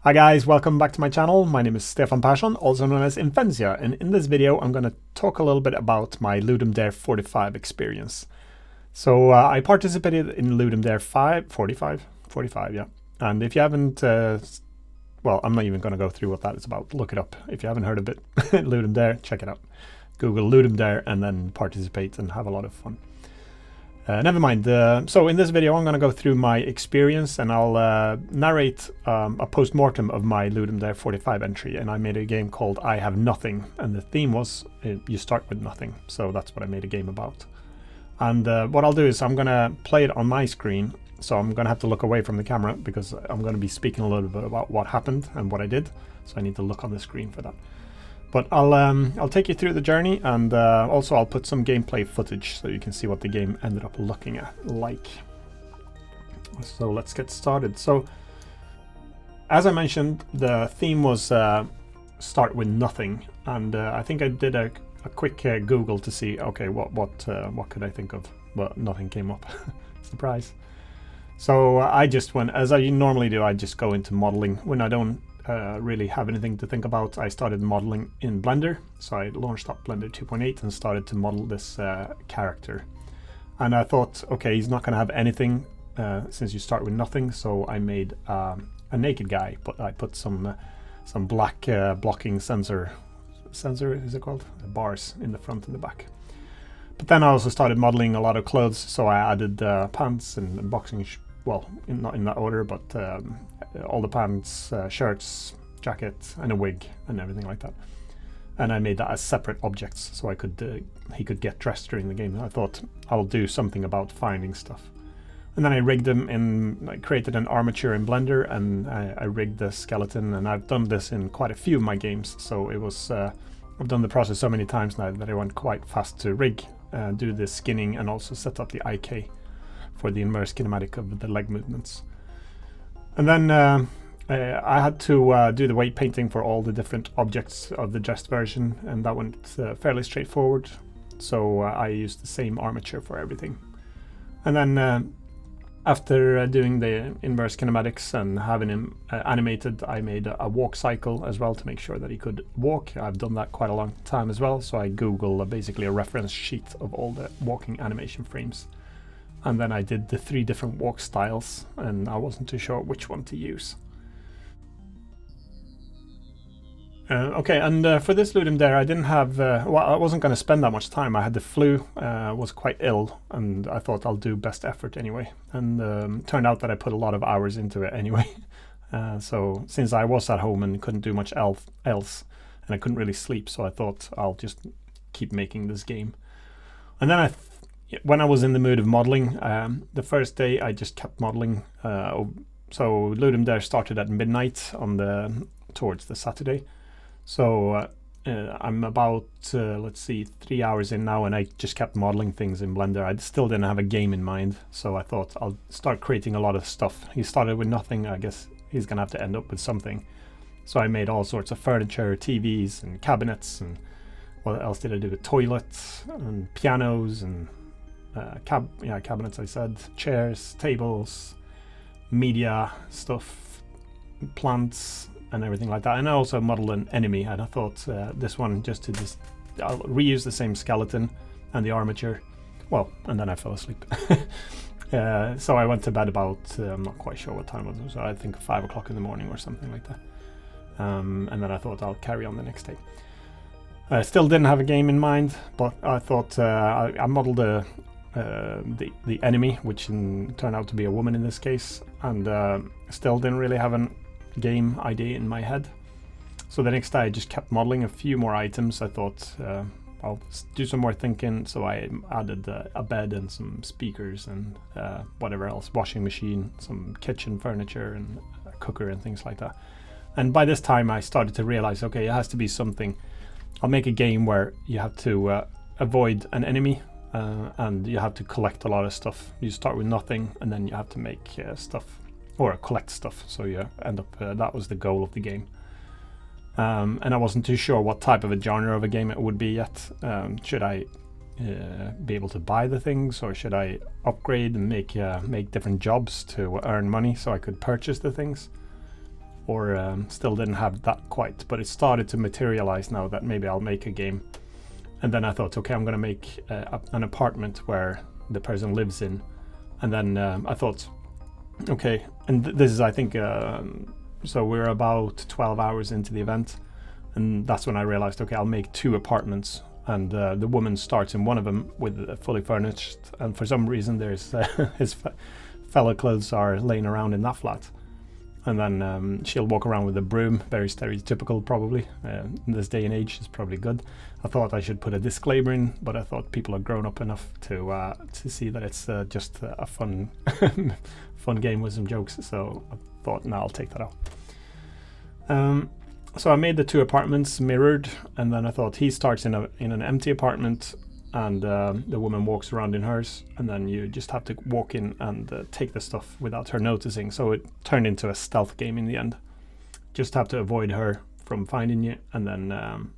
Hi guys, welcome back to my channel. My name is Stefan Persson, also known as Avenger, and in this video I'm going to talk a little bit about my Ludum Dare 45 experience. So I participated in Ludum Dare 45, yeah. And if you haven't, well, I'm not even going to go through what that is about. Look it up. If you haven't heard of it, Ludum Dare, check it out. Google Ludum Dare and then participate and have a lot of fun. Never mind. So in this video I'm going to go through my experience and I'll narrate a post-mortem of my Ludum Dare 45 entry, and I made a game called I Have Nothing, and the theme was you start with nothing, so that's what I made a game about. And what I'll do is I'm going to play it on my screen, so I'm going to have to look away from the camera because I'm going to be speaking a little bit about what happened and what I did, so I need to look on the screen for that. But I'll take you through the journey, and also I'll put some gameplay footage so you can see what the game ended up looking like. So let's get started. So as I mentioned, the theme was start with nothing, and I think I did a quick Google to see, okay, what could I think of, but nothing came up. Surprise. So I just went, as I normally do, I just go into modeling when I don't really have anything to think about. I started modeling in Blender, so I launched up Blender 2.8 and started to model this character. And I thought, okay, he's not going to have anything since you start with nothing, so I made a naked guy, but I put some black blocking sensor is it called? Bars in the front and the back. But then I also started modeling a lot of clothes, so I added pants and boxing well, not in that order, but all the pants, shirts, jacket, and a wig, and everything like that. And I made that as separate objects, so I could he could get dressed during the game. I thought I'll do something about finding stuff. And then I rigged them in, I created an armature in Blender, and I rigged the skeleton, and I've done this in quite a few of my games, so it was, I've done the process so many times now that it went quite fast to rig, do the skinning, and also set up the IK for the inverse kinematic of the leg movements. And then I had to do the weight painting for all the different objects of the dressed version, and that went fairly straightforward. So I used the same armature for everything. And then after doing the inverse kinematics and having him animated, I made a walk cycle as well to make sure that he could walk. I've done that quite a long time as well, so I Google basically a reference sheet of all the walking animation frames. And then I did the 3 different walk styles, and I wasn't too sure which one to use. Okay, and for this Ludum Dare, I didn't have, well, I wasn't going to spend that much time. I had the flu, was quite ill, and I thought I'll do best effort anyway. And turned out that I put a lot of hours into it anyway. So since I was at home and couldn't do much else, and I couldn't really sleep, so I thought I'll just keep making this game. And then when I was in the mood of modeling, the first day I just kept modeling. So Ludum Dare started at midnight on towards the Saturday. So I'm about, let's see, 3 hours in now, and I just kept modeling things in Blender. I still didn't have a game in mind, so I thought I'll start creating a lot of stuff. He started with nothing. I guess he's gonna have to end up with something. So I made all sorts of furniture, TVs and cabinets, and what else did I do? The toilets and pianos and cabinets, I said, chairs, tables, media stuff, plants, and everything like that. And I also modeled an enemy, and I thought this one I'll reuse the same skeleton and the armature. Well, and then I fell asleep. So I went to bed about, I'm not quite sure what time it was, I think 5 o'clock in the morning or something like that. And then I thought I'll carry on the next day. I still didn't have a game in mind, but I thought I modeled the enemy, which turned out to be a woman in this case, and still didn't really have a game idea in my head. So the next day I just kept modeling a few more items. I thought I'll do some more thinking, so I added a bed and some speakers and whatever else, washing machine, some kitchen furniture and a cooker and things like that. And by this time I started to realize, okay, it has to be something. I'll make a game where you have to avoid an enemy, and you have to collect a lot of stuff. You start with nothing, and then you have to make stuff, or collect stuff, so you end up, that was the goal of the game. And I wasn't too sure what type of a genre of a game it would be yet. Should I be able to buy the things, or should I upgrade and make different jobs to earn money so I could purchase the things? or still didn't have that quite, but it started to materialize now that maybe I'll make a game. And then I thought, okay, I'm gonna make an apartment where the person lives in. And then I thought, okay, and this is, I think, so we're about 12 hours into the event, and that's when I realized, okay, I'll make 2 apartments, and the woman starts in one of them with fully furnished, and for some reason there's his fellow clothes are laying around in that flat. And then she'll walk around with a broom, very stereotypical probably. In this day and age, it's probably good. I thought I should put a disclaimer in, but I thought people are grown up enough to see that it's just a fun fun game with some jokes. So I thought, no, I'll take that out. So I made the 2 apartments mirrored, and then I thought he starts in an empty apartment, and the woman walks around in hers, and then you just have to walk in and take the stuff without her noticing. So it turned into a stealth game in the end. Just have to avoid her from finding you, and then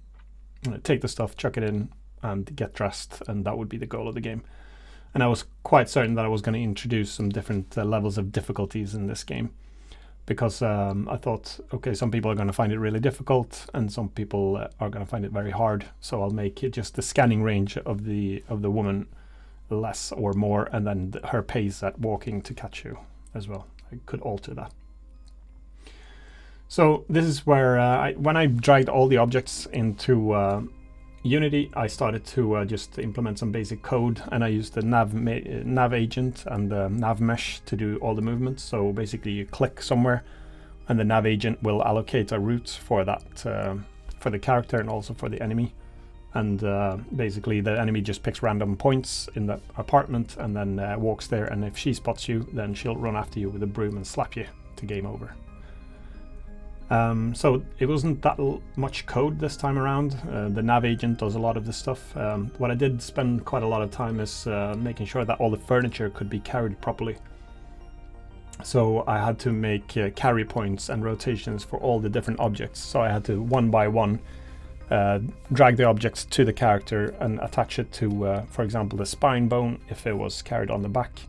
take the stuff, chuck it in, and get dressed, and that would be the goal of the game. And I was quite certain that I was going to introduce some different levels of difficulties in this game, because I thought, okay, some people are going to find it really difficult, and some people are going to find it very hard. So I'll make it just the scanning range of the woman less or more, and then her pace at walking to catch you as well. I could alter that. So this is where when I dragged all the objects into Unity, I started to just implement some basic code, and I used the nav agent and the nav mesh to do all the movements. So basically you click somewhere and the nav agent will allocate a route for that, for the character and also for the enemy. And basically the enemy just picks random points in the apartment and then walks there, and if she spots you, then she'll run after you with a broom and slap you to game over. So it wasn't that much code this time around. The nav agent does a lot of this stuff. What I did spend quite a lot of time is making sure that all the furniture could be carried properly. So I had to make carry points and rotations for all the different objects. So I had to, one by one, drag the objects to the character and attach it to, for example, the spine bone if it was carried on the back,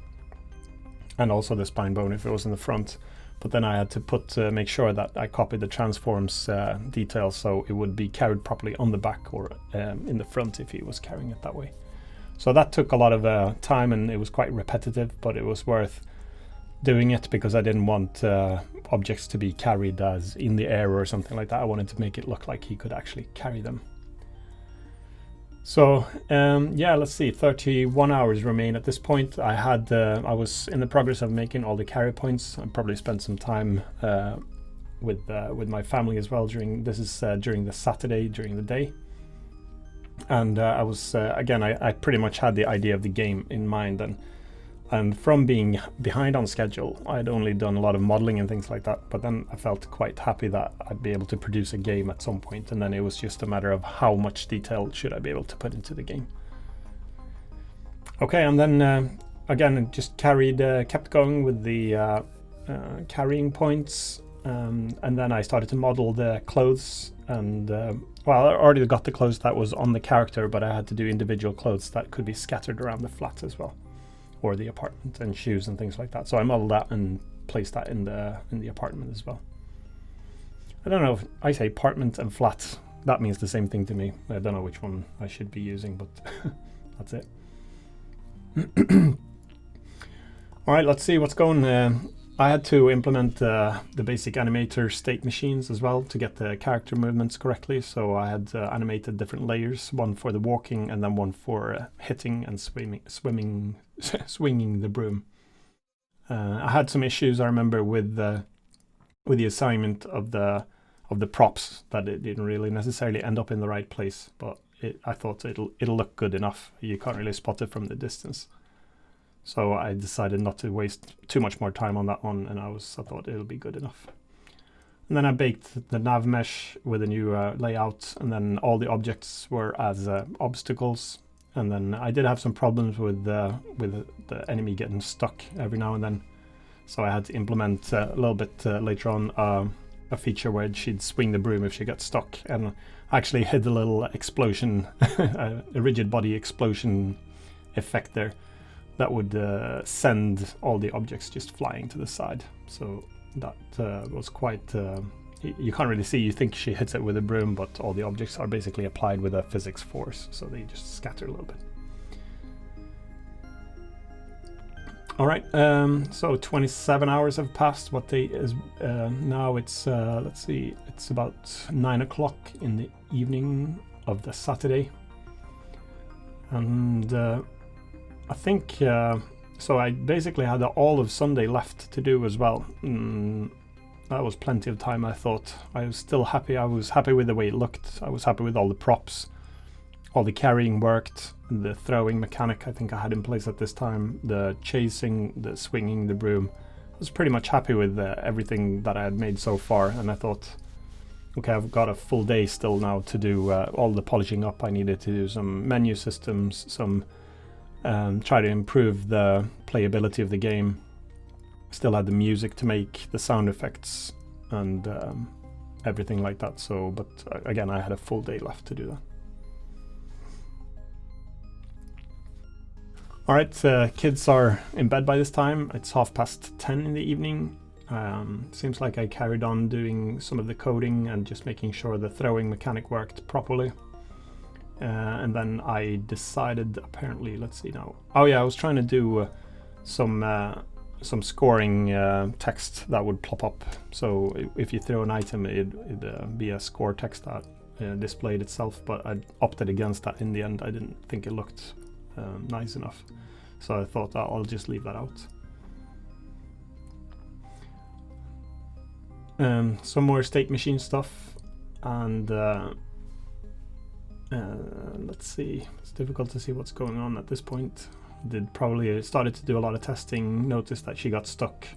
and also the spine bone if it was in the front. But then I had to make sure that I copied the transforms details so it would be carried properly on the back or in the front if he was carrying it that way. So that took a lot of time, and it was quite repetitive, but it was worth doing it because I didn't want objects to be carried as in the air or something like that. I wanted to make it look like he could actually carry them. So yeah, let's see, 31 hours remain at this point. I was in the progress of making all the carry points. I probably spent some time with my family as well during the Saturday during the day. And I was again, I pretty much had the idea of the game in mind, and from being behind on schedule, I'd only done a lot of modeling and things like that, but then I felt quite happy that I'd be able to produce a game at some point, and then it was just a matter of how much detail should I be able to put into the game. Okay, and then again, just kept going with the carrying points, and then I started to model the clothes, and well, I already got the clothes that was on the character, but I had to do individual clothes that could be scattered around the flat as well, or the apartment, and shoes and things like that. So I modeled that and placed that in the apartment as well. I don't know if I say apartment and flat, that means the same thing to me. I don't know which one I should be using, but that's it. All right, let's see what's going. I had to implement the basic animator state machines as well to get the character movements correctly. So I had animated different layers, one for the walking and then one for hitting and swinging the broom. I had some issues, I remember, with the assignment of the props, that it didn't really necessarily end up in the right place, but I thought it'll look good enough. You can't really spot it from the distance. So I decided not to waste too much more time on that one, and I thought it'll be good enough. And then I baked the nav mesh with a new layout, and then all the objects were as obstacles. And then I did have some problems with the enemy getting stuck every now and then. So I had to implement a little bit later on a feature where she'd swing the broom if she got stuck, and actually hid a little explosion, a rigid body explosion effect there that would send all the objects just flying to the side. So that was quite... you can't really see, you think she hits it with a broom, but all the objects are basically applied with a physics force, so they just scatter a little bit. Alright, so 27 hours have passed. What day is now? It's, let's see, it's about 9 o'clock in the evening of the Saturday. And I think, so I basically had all of Sunday left to do as well. That was plenty of time, I thought. I was still happy. I was happy with the way it looked. I was happy with all the props. All the carrying worked. The throwing mechanic I think I had in place at this time. The chasing, the swinging, the broom. I was pretty much happy with everything that I had made so far. And I thought, okay, I've got a full day still now to do all the polishing up. I needed to do some menu systems, some try to improve the playability of the game. Still had the music to make, the sound effects, and everything like that. So, but again, I had a full day left to do that. Alright, kids are in bed by this time. It's 10:30 in the evening. Seems like I carried on doing some of the coding and just making sure the throwing mechanic worked properly. And then I decided, apparently, let's see now. Oh yeah, I was trying to do some scoring text that would plop up. So if you throw an item, it'd be a score text that displayed itself, but I opted against that in the end. I didn't think it looked nice enough. So I thought I'll just leave that out. Some more state machine stuff, and let's see, it's difficult to see what's going on at this point. Started to do a lot of testing, noticed that she got stuck.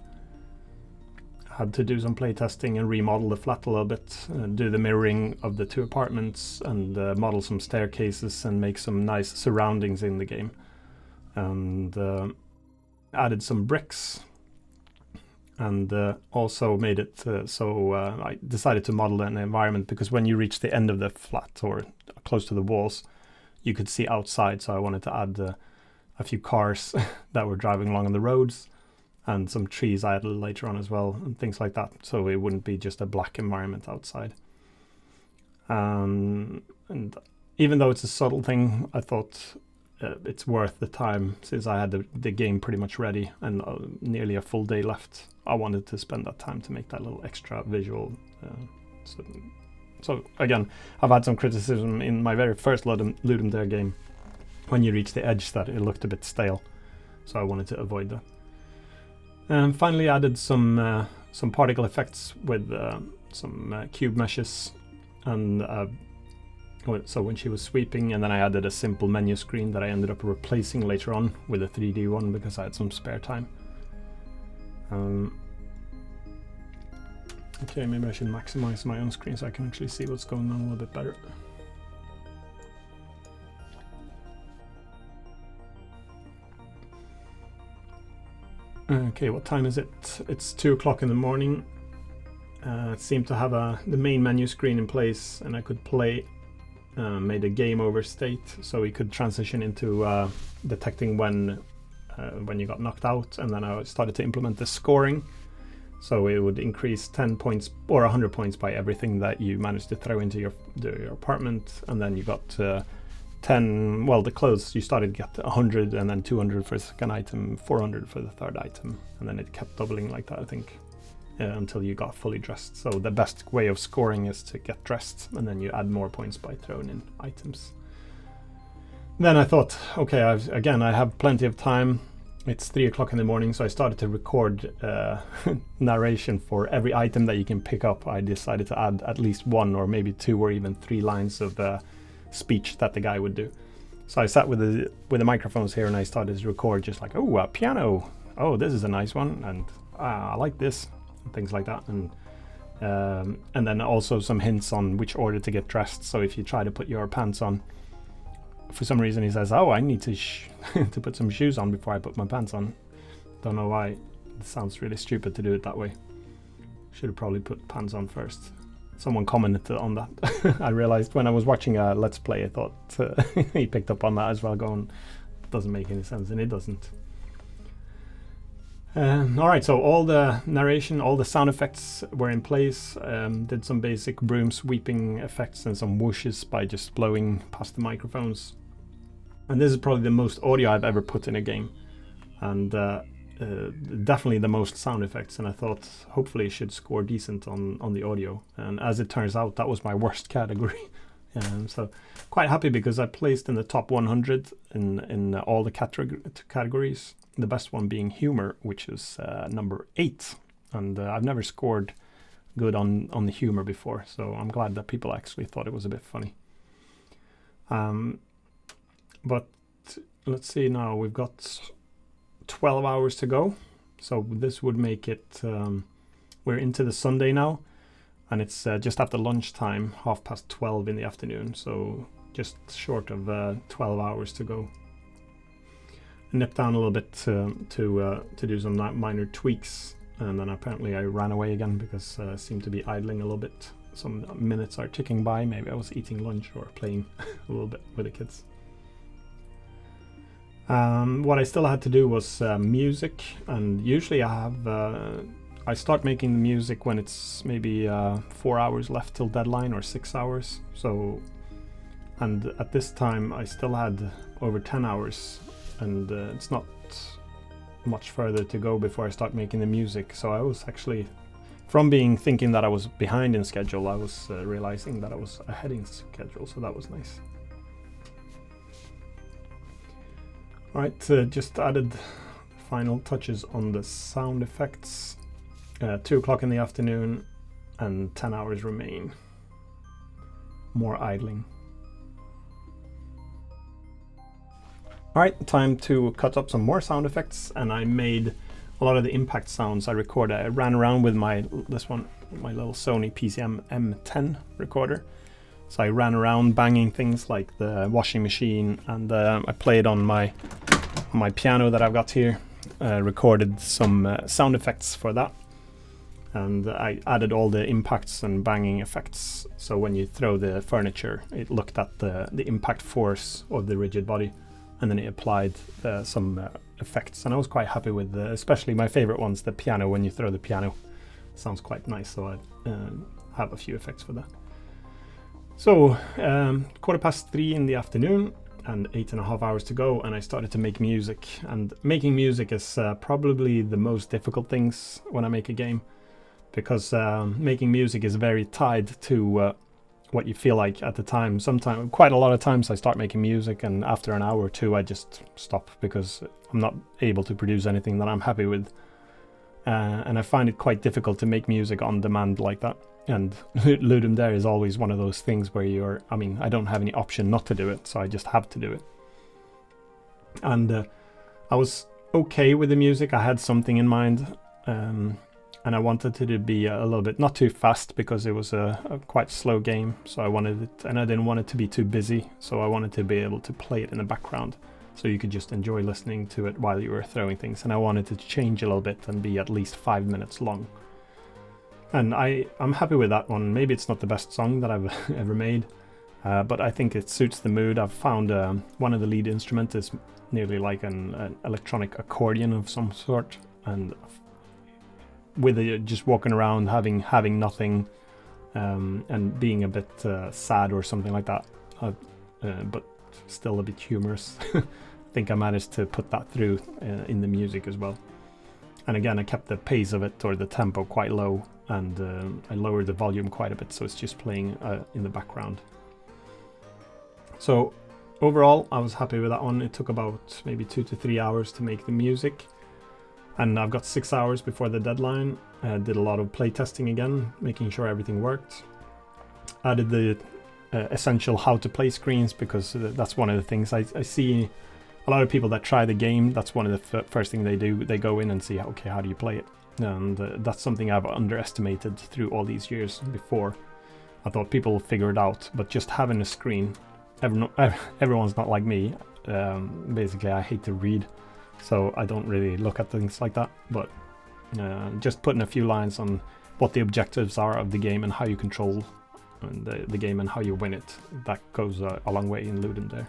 Had to do some play testing and remodel the flat a little bit, do the mirroring of the two apartments, and model some staircases and make some nice surroundings in the game. And added some bricks, and also made it so I decided to model an environment, because when you reach the end of the flat or close to the walls, you could see outside. So I wanted to add a few cars that were driving along on the roads, and some trees I added later on as well, and things like that, so it wouldn't be just a black environment outside. And even though it's a subtle thing, I thought it's worth the time, since I had the game pretty much ready and nearly a full day left. I wanted to spend that time to make that little extra visual. So again, I've had some criticism in my very first Ludum Dare game, when you reach the edge, that it looked a bit stale. So I wanted to avoid that. And finally added some particle effects with some cube meshes, and so when she was sweeping, and then I added a simple menu screen that I ended up replacing later on with a 3D one, because I had some spare time. Okay, maybe I should maximize my own screen so I can actually see what's going on a little bit better. Okay, what time is it? It's 2 o'clock in the morning. It seemed to have the main menu screen in place, and I could play. Made a game over state, so we could transition into detecting when you got knocked out, and then I started to implement the scoring. So it would increase 10 points or 100 points by everything that you managed to throw into your apartment, and then you got 10, well, the clothes, you started to get 100, and then 200 for the second item, 400 for the third item, and then it kept doubling like that, I think, until you got fully dressed. So the best way of scoring is to get dressed, and then you add more points by throwing in items. Then I thought, okay, I have plenty of time. It's 3 o'clock in the morning, so I started to record narration for every item that you can pick up. I decided to add at least 1 or maybe 2 or even 3 lines of speech that the guy would do. So I sat with the microphones here, and I started to record just like, oh, a piano. Oh, this is a nice one, and I like this, and things like that. And then also some hints on which order to get dressed. So if you try to put your pants on, for some reason he says, oh, I need to to put some shoes on before I put my pants on. Don't know why. It sounds really stupid to do it that way. Should have probably put pants on first. Someone commented on that. I realized when I was watching a Let's Play, I thought he picked up on that as well, going, doesn't make any sense, and it doesn't. Alright, so all the narration, all the sound effects were in place. Did some basic broom sweeping effects and some whooshes by just blowing past the microphones. And this is probably the most audio I've ever put in a game. And definitely the most sound effects, and I thought hopefully it should score decent on the audio. And as it turns out, that was my worst category. So quite happy because I placed in the top 100 in all the categories. The best one being humor, which is number 8, and I've never scored good on the humor before, so I'm glad that people actually thought it was a bit funny. But let's see now, we've got 12 hours to go, so this would make it, we're into the Sunday now, and it's just after lunchtime, 12:30 in the afternoon, so just short of 12 hours to go. I nipped down a little bit to do some minor tweaks, and then apparently I ran away again because I seemed to be idling a little bit. Some minutes are ticking by, maybe I was eating lunch or playing a little bit with the kids. What I still had to do was music, and usually I start making the music when it's maybe 4 hours left till deadline or 6 hours. So, and at this time I still had over 10 hours, and it's not much further to go before I start making the music. So I was actually, from thinking that I was behind in schedule, I was realizing that I was ahead in schedule, so that was nice. Alright, just added final touches on the sound effects. 2 o'clock in the afternoon and 10 hours remain. More idling. Alright, time to cut up some more sound effects, and I made a lot of the impact sounds I recorded. I ran around with my little Sony PCM M10 recorder. So I ran around banging things like the washing machine, and I played on my piano that I've got here. Recorded some sound effects for that, and I added all the impacts and banging effects. So when you throw the furniture, it looked at the impact force of the rigid body, and then it applied some effects. And I was quite happy with, especially my favorite ones, the piano. When you throw the piano, sounds quite nice. So I have a few effects for that. So 3:15 in the afternoon and 8.5 hours to go, and I started to make music. And making music is probably the most difficult things when I make a game, because making music is very tied to what you feel like at the time. Sometimes, quite a lot of times, I start making music, and after an hour or two I just stop because I'm not able to produce anything that I'm happy with. And I find it quite difficult to make music on demand like that. And Ludum Dare is always one of those things where I don't have any option not to do it, so I just have to do it. And I was okay with the music. I had something in mind, and I wanted it to be a little bit, not too fast, because it was a quite slow game. So I wanted it, and I didn't want it to be too busy. So I wanted to be able to play it in the background, so you could just enjoy listening to it while you were throwing things. And I wanted it to change a little bit and be at least 5 minutes long. And I'm happy with that one. Maybe it's not the best song that I've ever made, but I think it suits the mood. I've found one of the lead instruments is nearly like an electronic accordion of some sort, and with just walking around having nothing, and being a bit sad or something like that, but still a bit humorous. I think I managed to put that through in the music as well. And again, I kept the pace of it, or the tempo, quite low, and I lowered the volume quite a bit, so it's just playing in the background. So overall, I was happy with that one. It took about maybe 2 to 3 hours to make the music, and I've got 6 hours before the deadline. I did a lot of playtesting again, making sure everything worked. Added the essential how to play screens, because that's one of the things I see a lot of people that try the game. That's one of the first thing they do. They go in and see, okay, how do you play it? And that's something I've underestimated through all these years before. I thought people will figure it out, but just having a screen, everyone's not like me. Basically, I hate to read, so I don't really look at things like that. But just putting a few lines on what the objectives are of the game and how you control the game and how you win it, that goes a long way in Ludum Dare.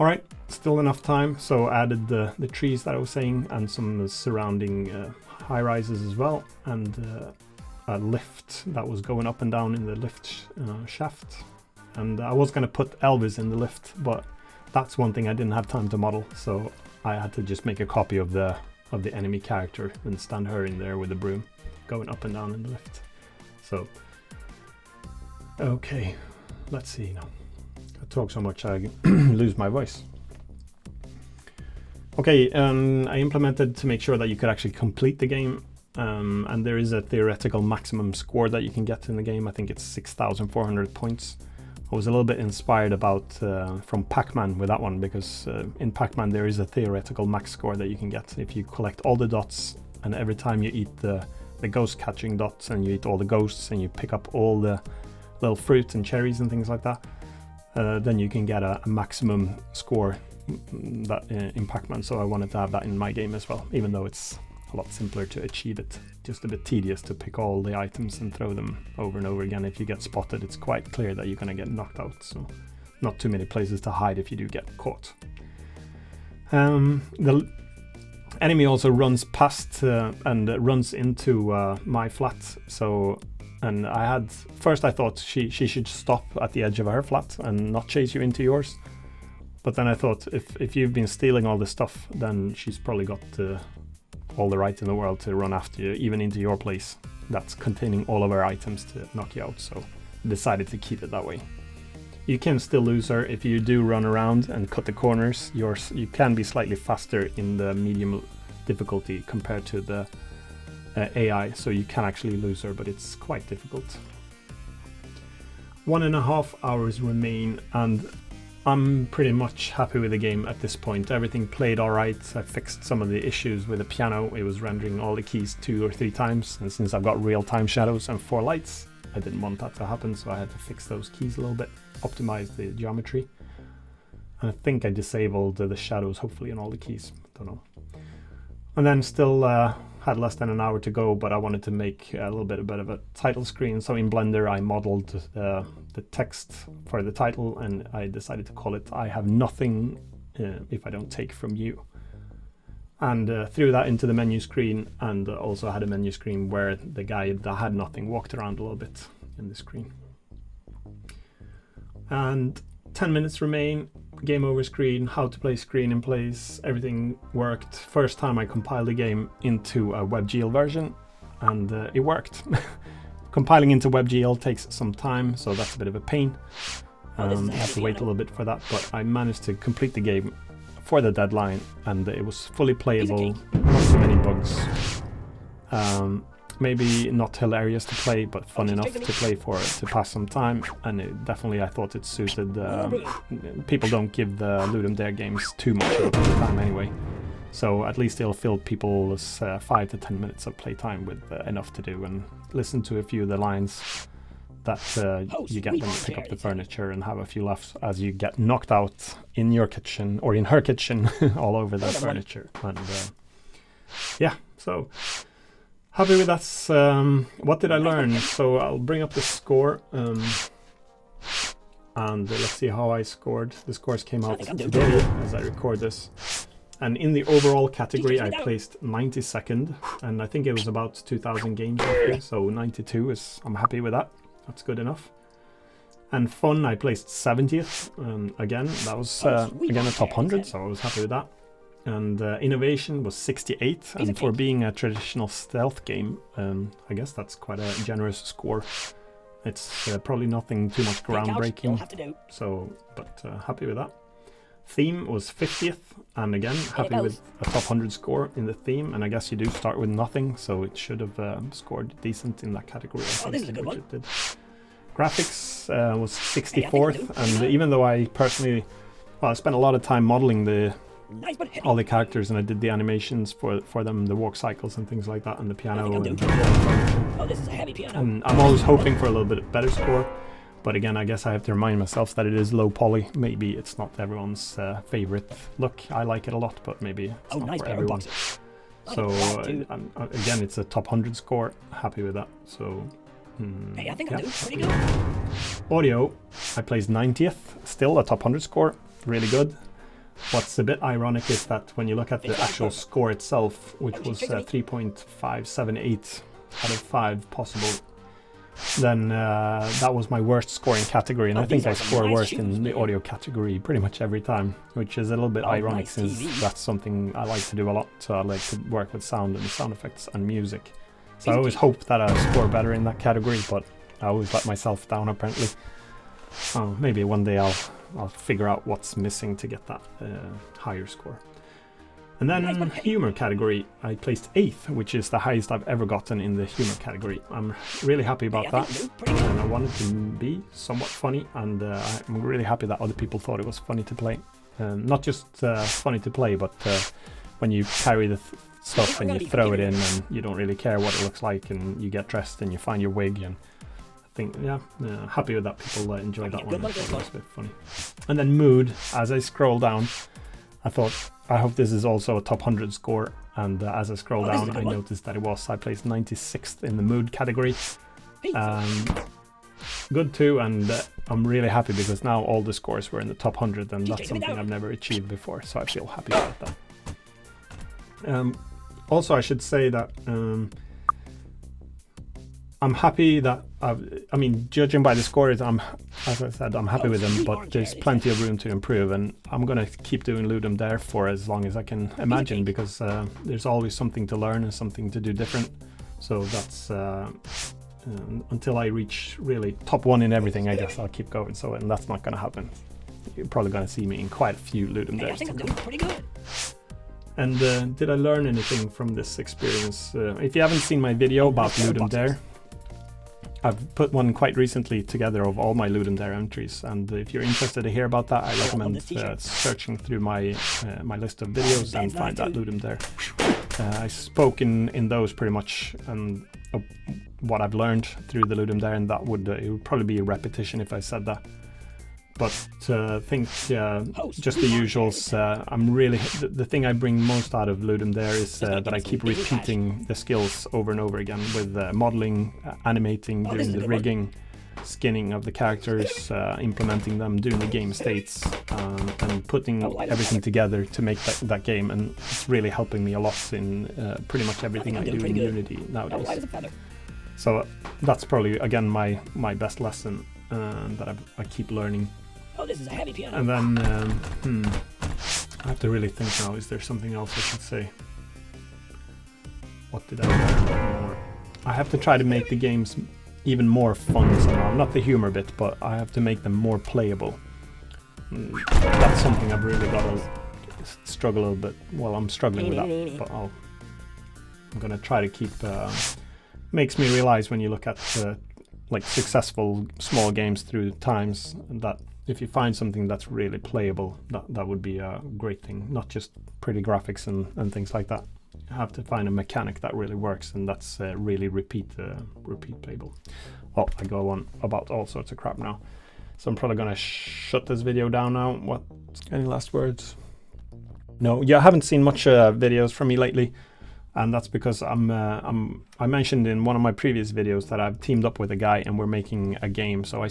All right, still enough time, so I added the trees that I was saying and some surrounding high rises as well, and a lift that was going up and down in the lift shaft. And I was going to put Elvis in the lift, but that's one thing I didn't have time to model, so I had to just make a copy of the enemy character and stand her in there with the broom going up and down in the lift. So okay, let's see now. I talk so much I lose my voice. Okay, I implemented to make sure that you could actually complete the game, and there is a theoretical maximum score that you can get in the game. I think it's 6,400 points. I was a little bit inspired about from Pac-Man with that one, because in Pac-Man there is a theoretical max score that you can get if you collect all the dots, and every time you eat the ghost catching dots and you eat all the ghosts and you pick up all the little fruits and cherries and things like that, then you can get a maximum score that in Pac-Man. So I wanted to have that in my game as well, even though it's a lot simpler to achieve it. Just a bit tedious to pick all the items and throw them over and over again. If you get spotted, it's quite clear that you're gonna get knocked out, so not too many places to hide if you do get caught. The enemy also runs past and runs into my flat, so, and first I thought she should stop at the edge of her flat and not chase you into yours, but then I thought if you've been stealing all this stuff, then she's probably got all the right in the world to run after you, even into your place that's containing all of her items to knock you out, so I decided to keep it that way. You can still lose her if you do run around and cut the corners. You can be slightly faster in the medium difficulty compared to the AI, so you can actually lose her, but it's quite difficult. 1.5 hours remain, and I'm pretty much happy with the game at this point. Everything played alright. I fixed some of the issues with the piano. It was rendering all the keys 2 or 3 times, and since I've got real-time shadows and 4 lights, I didn't want that to happen, so I had to fix those keys a little bit, optimize the geometry. And I think I disabled the shadows, hopefully, on all the keys. Don't know. And then still had less than an hour to go, but I wanted to make a little bit of a title screen. So in Blender, I modeled the text for the title, and I decided to call it "I have nothing if I don't take from you." And threw that into the menu screen, and also had a menu screen where the guy that had nothing walked around a little bit in the screen. And 10 minutes remain. Game over screen, how to play screen in place, everything worked. First time I compiled the game into a WebGL version, and it worked. Compiling into WebGL takes some time, so that's a bit of a pain. I have to wait a little bit for that, but I managed to complete the game for the deadline, and it was fully playable, not too many bugs. Maybe not hilarious to play, but fun enough to play for it, to pass some time, and it definitely, I thought it suited. People don't give the Ludum Dare games too much of time anyway, so at least it'll fill people's 5 to 10 minutes of playtime with enough to do, and listen to a few of the lines that you get them to pick up the furniture and have a few laughs as you get knocked out in your kitchen, or in her kitchen, all over the furniture. And yeah, so happy with that. What did I learn? So I'll bring up the score, and let's see how I scored. The scores came out today as I record this. And in the overall category, I placed 92nd, and I think it was about 2,000 games roughly, so 92 is, I'm happy with that. That's good enough. And fun, I placed 70th. Again, that was again a top 100, so I was happy with that. And innovation was 68, and for being a traditional stealth game, I guess that's quite a generous score. It's probably nothing too much groundbreaking, so, but happy with that. Theme was 50th, and again, happy with a top 100 score in the theme, and I guess you do start with nothing, so it should have scored decent in that category, I think, which it did. Graphics was 64th, and even though I personally, well, I spent a lot of time modeling all the characters, and I did the animations for them, the walk cycles and things like that, and the piano. And I'm always hoping for a little bit better score, but again, I guess I have to remind myself that it is low poly. Maybe it's not everyone's favorite look. I like it a lot, but maybe it's not for everyone. So again, it's a top 100 score. Happy with that. So hey, I think I'm doing pretty good. Audio, I placed 90th, still a top 100 score, really good. What's a bit ironic is that when you look at the actual score itself, which was 3.578 out of 5 possible, then that was my worst scoring category, and I think I score worst in the audio category pretty much every time, which is a little bit ironic since that's something I like to do a lot. So I like to work with sound and sound effects and music. So I always hope that I score better in that category, but I always let myself down apparently. Maybe one day I'll figure out what's missing to get that higher score. And then humor category, I placed 8th, which is the highest I've ever gotten in the humor category. I'm really happy about that, and I wanted to be somewhat funny, and I'm really happy that other people thought it was funny to play. Not just funny to play, but when you carry the stuff and you throw it in and you don't really care what it looks like, and you get dressed and you find your wig, and I think, happy with that. People enjoyed that one. It was a bit funny. And then mood, as I scroll down, I thought, I hope this is also a top 100 score, and as I scroll down I noticed that it was. I placed 96th in the mood category. Good too, and I'm really happy because now all the scores were in the top 100, and that's something I've never achieved before, so I feel happy about that. Also, I should say that I'm happy that I mean, judging by the scores, as I said, I'm happy with them, but there's plenty of room to improve, and I'm gonna keep doing Ludum Dare for as long as I can imagine, because there's always something to learn and something to do different. So that's until I reach really top 1 in everything, I guess I'll keep going. So, and that's not gonna happen. You're probably gonna see me in quite a few Ludum Dares. I think I'm doing pretty good. And did I learn anything from this experience? If you haven't seen my video about Ludum Dare, I've put one quite recently together of all my Ludum Dare entries, and if you're interested to hear about that, I recommend searching through my my list of videos and find that Ludum Dare. I spoke in those pretty much of what I've learned through the Ludum Dare, and that would it would probably be a repetition if I said that. But I think just the usuals. I'm really the thing I bring most out of Ludum Dare is that I keep repeating the skills over and over again with modeling, animating, doing the rigging, skinning of the characters, implementing them, doing the game states, and putting everything together to make that game. And it's really helping me a lot in pretty much everything I do in Unity nowadays. So that's probably again my best lesson that I keep learning. Oh, this is a heavy piano. And then I have to really think now. Is there something else I should say? What did I learn more? I have to try to make the games even more fun somehow. Not the humor bit, but I have to make them more playable. That's something I've really got to struggle a little bit. Well, I'm struggling with that, but I'm gonna try to keep. Makes me realize when you look at like successful small games through times that if you find something that's really playable, that would be a great thing. Not just pretty graphics and things like that. You have to find a mechanic that really works, and that's really repeat playable. Well, I go on about all sorts of crap now, so I'm probably gonna shut this video down now. Any last words? No, I haven't seen much videos from me lately, and that's because I mentioned in one of my previous videos that I've teamed up with a guy and we're making a game. So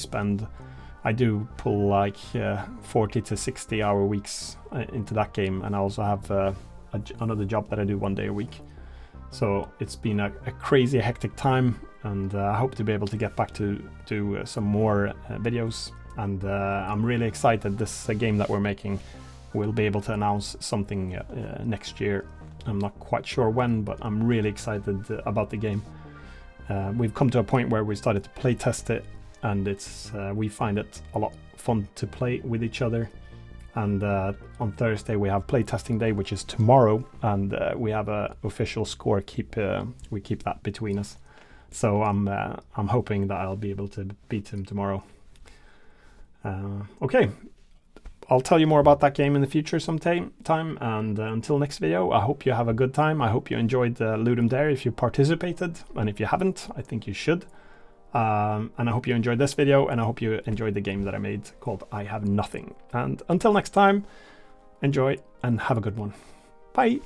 I do pull like 40 to 60 hour weeks into that game, and I also have another job that I do 1 day a week. So it's been a crazy hectic time, and I hope to be able to get back to do some more videos, and I'm really excited. This game that we're making, we'll be able to announce something next year. I'm not quite sure when, but I'm really excited about the game. We've come to a point where we started to play test it, and we find it a lot fun to play with each other. And on Thursday we have playtesting day, which is tomorrow, and we have a official score. We keep that between us. So I'm hoping that I'll be able to beat him tomorrow. Okay, I'll tell you more about that game in the future sometime. And until next video, I hope you have a good time. I hope you enjoyed Ludum Dare if you participated, and if you haven't, I think you should. And I hope you enjoyed this video, and I hope you enjoyed the game that I made called I Have Nothing. And until next time, enjoy and have a good one. Bye!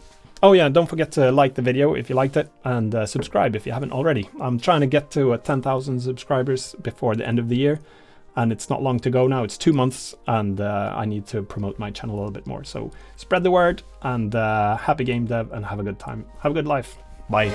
Oh yeah, don't forget to like the video if you liked it, and subscribe if you haven't already. I'm trying to get to 10,000 subscribers before the end of the year, and it's not long to go now. It's 2 months, and I need to promote my channel a little bit more. So spread the word, and happy game dev, and have a good time. Have a good life. Bye.